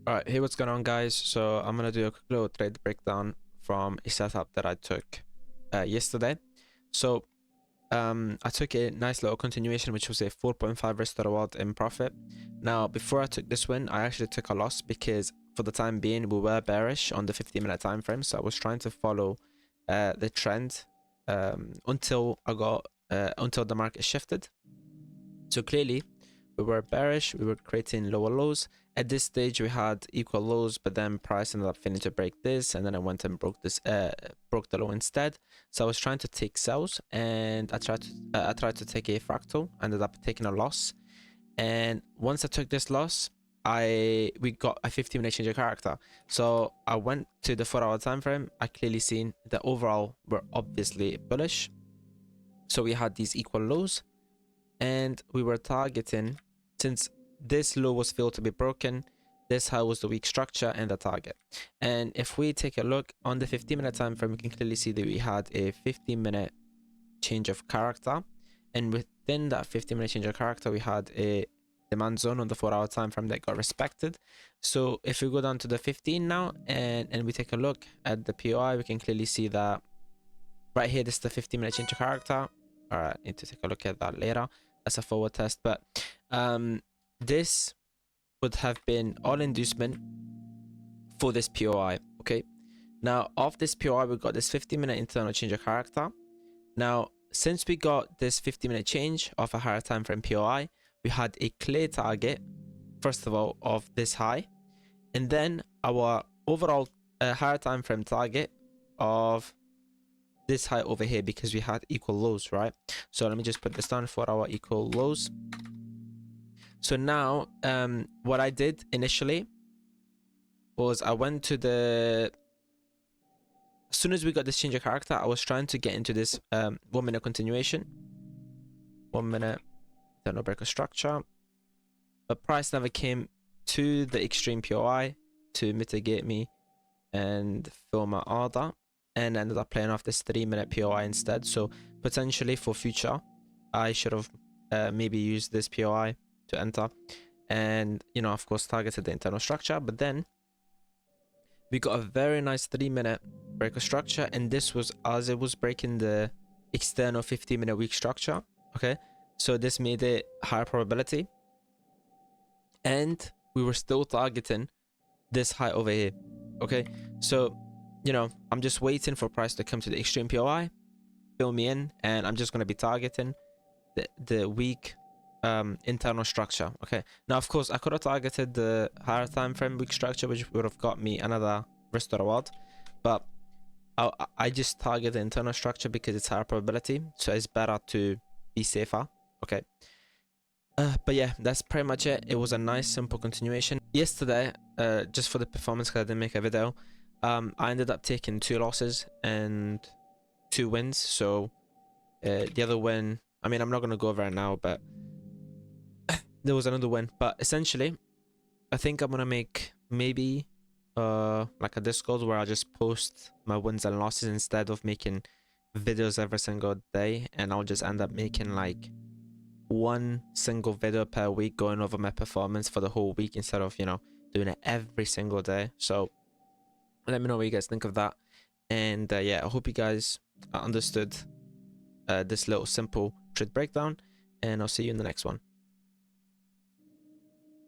Alright, hey, what's going on, guys? So I'm gonna do a quick little trade breakdown from a setup that I took yesterday. So I took a nice little continuation, which was a 4.5 risk to reward in profit. Now, before I took this win, I actually took a loss because for the time being we were bearish on the 50-minute time frame. So I was trying to follow the trend until the market shifted. So clearly we were bearish, we were creating lower lows. At this stage we had equal lows, but then price ended up failing to break this, and then I went and broke the low instead. So I was trying to take sells, and I tried to take a fractal, ended up taking a loss. And once I took this loss, we got a 15-minute change of character. So I went to the 4-hour time frame. I clearly seen that overall we're obviously bullish, so we had these equal lows, and we were targeting, since this low was felt to be broken, this high was the weak structure and the target. And if we take a look on the 15-minute time frame, we can clearly see that we had a 15-minute change of character, and within that 15-minute change of character we had a demand zone on the 4-hour time frame that got respected. So if we go down to the 15 now and we take a look at the POI, we can clearly see that right here, this is the 15-minute change of character. All right, need to take a look at that later as a forward test, but this would have been all inducement for this POI. Okay, now off this POI we got this 50-minute internal change of character. Now since we got this 50-minute change of a higher time frame POI, we had a clear target, first of all, of this high, and then our overall higher time frame target of this high over here, because we had equal lows, right? So let me just put this down for our equal lows. So now what I did initially was I went to the, as soon as we got this change of character, I was trying to get into this 1 minute continuation, 1 minute internal breaker structure, but price never came to the extreme POI to mitigate me and fill my order, and ended up playing off this 3-minute POI instead. So potentially for future I should have maybe used this POI to enter, and of course targeted the internal structure. But then we got a very nice 3-minute breaker structure, and this was as it was breaking the external 15-minute weak structure. Okay, so this made it higher probability, and we were still targeting this high over here. Okay, so I'm just waiting for price to come to the extreme POI, fill me in, and I'm just going to be targeting the weak internal structure. Okay, now of course I could have targeted the higher time frame weak structure, which would have got me another risk to reward, but I just target the internal structure because it's higher probability, so it's better to be safer. Okay, but yeah, that's pretty much it. It was a nice simple continuation. Yesterday, just for the performance, because I didn't make a video, I ended up taking 2 losses and 2 wins. So the other win, I mean, I'm not going to go over it now, but there was another win. But essentially, I think I'm going to make maybe like a Discord where I just post my wins and losses instead of making videos every single day, and I'll just end up making like 1 single video per week going over my performance for the whole week, instead of doing it every single day. So let me know what you guys think of that. And yeah, I hope you guys understood this little simple trade breakdown, and I'll see you in the next one.